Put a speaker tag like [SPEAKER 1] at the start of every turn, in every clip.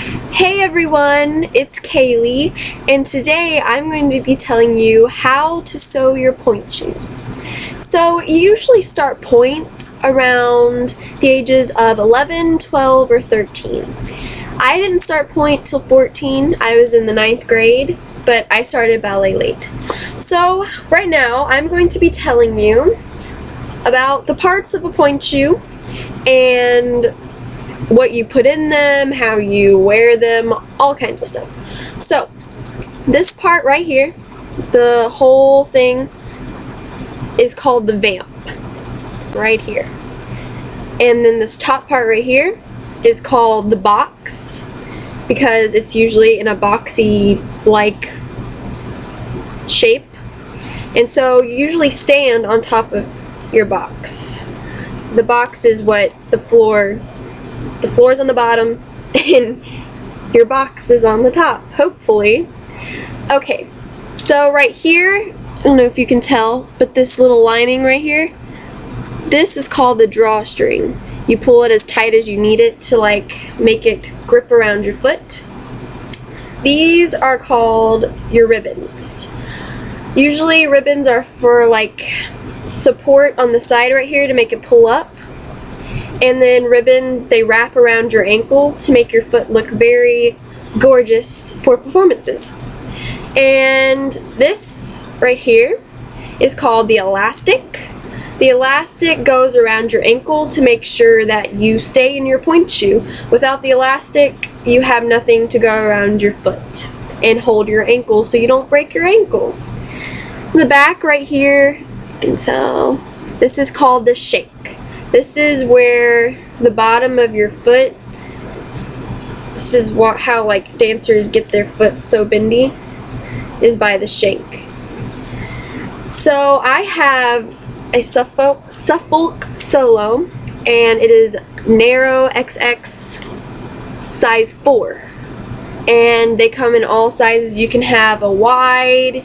[SPEAKER 1] Hey everyone, it's Kaylee, and today I'm going to be telling you how to sew your pointe shoes. So you usually start pointe around the ages of 11, 12, or 13. I didn't start pointe till 14. I was in the 9th grade, but I started ballet late. So right now I'm going to be telling you about the parts of a pointe shoe and what you put in them, how you wear them, all kinds of stuff. So this part right here, the whole thing is called the vamp, right here. And then this top part right here is called the box, because it's usually in a boxy like shape. And so you usually stand on top of your box. The box is what the floor is on the bottom and your box is on the top, hopefully. Okay, so right here, I don't know if you can tell, but this little lining right here, this is called the drawstring. You pull it as tight as you need it to make it grip around your foot. These are called your ribbons. Usually ribbons are for support on the side right here to make it pull up. And then ribbons, they wrap around your ankle to make your foot look very gorgeous for performances. And this right here is called the elastic. The elastic goes around your ankle to make sure that you stay in your pointe shoe. Without the elastic, you have nothing to go around your foot and hold your ankle so you don't break your ankle. The back right here, you can tell, this is called the shank. This is where the bottom of your foot, this is how dancers get their foot so bendy, is by the shank. So I have a Suffolk Solo, and it is narrow XX size 4. And they come in all sizes. You can have a wide,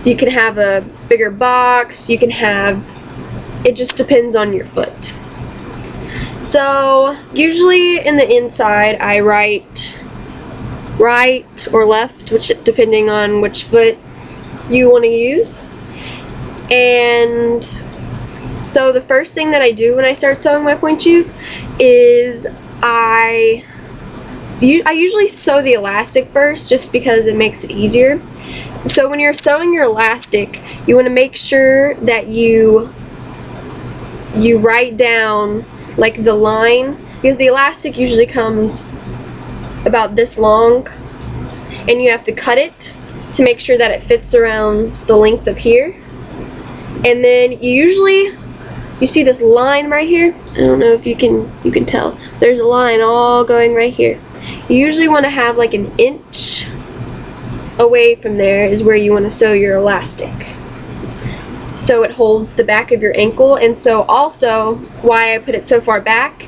[SPEAKER 1] you can have a bigger box, you can have, it just depends on your foot. So usually in the inside I write right or left, which depending on which foot you want to use. And so the first thing that I do when I start sewing my pointe shoes is I usually sew the elastic first, just because it makes it easier. So when you're sewing your elastic, you want to make sure that you write down the line, because the elastic usually comes about this long and you have to cut it to make sure that it fits around the length of here. And then you see this line right here. I don't know if you can tell. There's a line all going right here. You usually want to have an inch away from there is where you want to sew your elastic, so it holds the back of your ankle. And so also why I put it so far back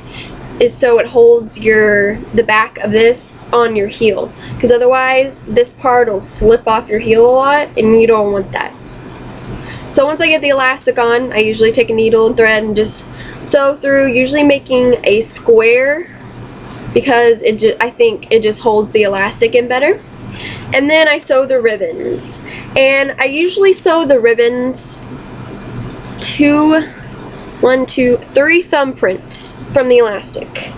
[SPEAKER 1] is so it holds the back of this on your heel, because otherwise this part will slip off your heel a lot and you don't want that. So once I get the elastic on, I usually take a needle and thread and just sew through, usually making a square, because I think it just holds the elastic in better. And then I sew the ribbons, and I usually sew the ribbons 3 thumbprints from the elastic.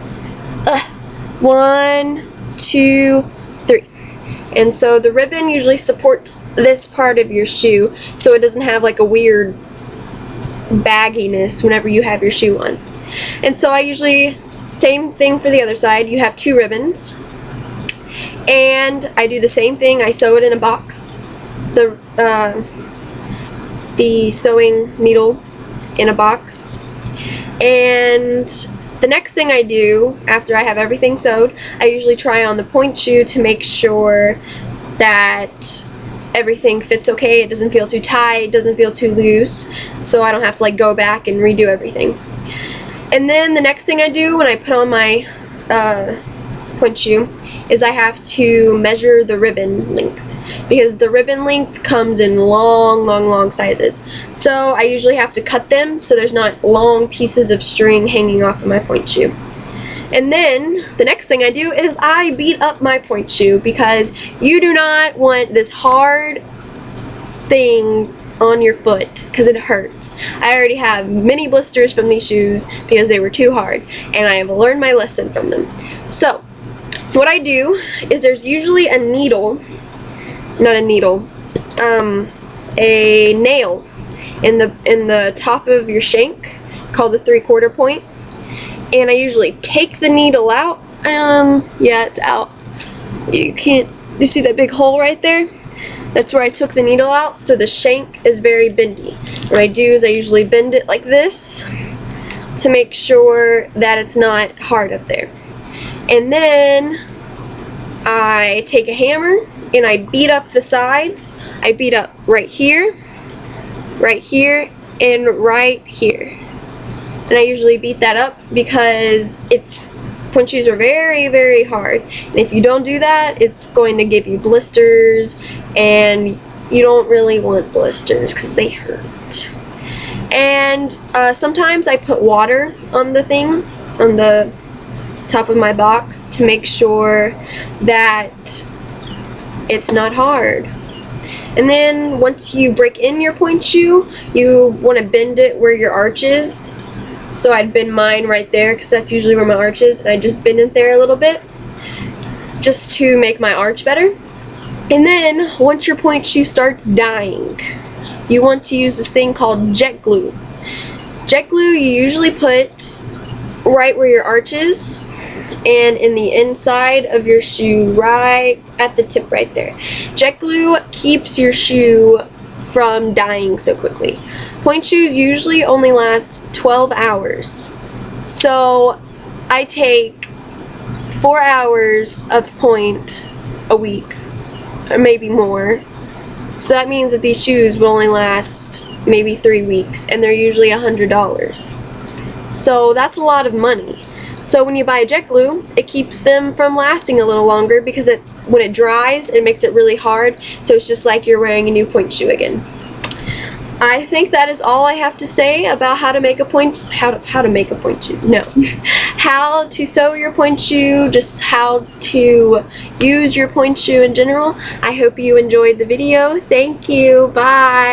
[SPEAKER 1] 1, 2, 3. And so the ribbon usually supports this part of your shoe, so it doesn't have a weird bagginess whenever you have your shoe on. And so I usually, same thing for the other side, you have 2 ribbons. And I do the same thing. I sew it in a box, the sewing needle in a box. And the next thing I do after I have everything sewed, I usually try on the pointe shoe to make sure that everything fits okay. It doesn't feel too tight, doesn't feel too loose, so I don't have to go back and redo everything. And then the next thing I do when I put on my pointe shoe is I have to measure the ribbon length, because the ribbon length comes in long sizes. So I usually have to cut them so there's not long pieces of string hanging off of my pointe shoe. And then the next thing I do is I beat up my pointe shoe, because you do not want this hard thing on your foot because it hurts. I already have many blisters from these shoes because they were too hard, and I have learned my lesson from them. So what I do is there's usually a needle, not a needle, a nail in the top of your shank called the 3/4 point, and I usually take the needle out. Yeah, it's out. You see that big hole right there? That's where I took the needle out, so the shank is very bendy. What I do is I usually bend it like this to make sure that it's not hard up there. And then I take a hammer and I beat up the sides. I beat up right here, and right here. And I usually beat that up because pointe shoes are very, very hard, and if you don't do that, it's going to give you blisters, and you don't really want blisters because they hurt. And sometimes I put water on the thing, on the top of my box, to make sure that it's not hard. And then once you break in your pointe shoe, you want to bend it where your arch is. So I'd bend mine right there because that's usually where my arch is, and I just bend it there a little bit just to make my arch better. And then once your pointe shoe starts dying, you want to use this thing called jet glue. Jet glue you usually put right where your arch is and in the inside of your shoe, right at the tip right there. Jet glue keeps your shoe from dying so quickly. Pointe shoes usually only last 12 hours. So I take 4 hours of pointe a week, or maybe more. So that means that these shoes will only last maybe 3 weeks, and they're usually $100. So that's a lot of money. So when you buy jet glue, it keeps them from lasting a little longer because when it dries, it makes it really hard. So it's just like you're wearing a new pointe shoe again. I think that is all I have to say about how to make a pointe shoe. No. How to sew your pointe shoe, just how to use your pointe shoe in general. I hope you enjoyed the video. Thank you. Bye.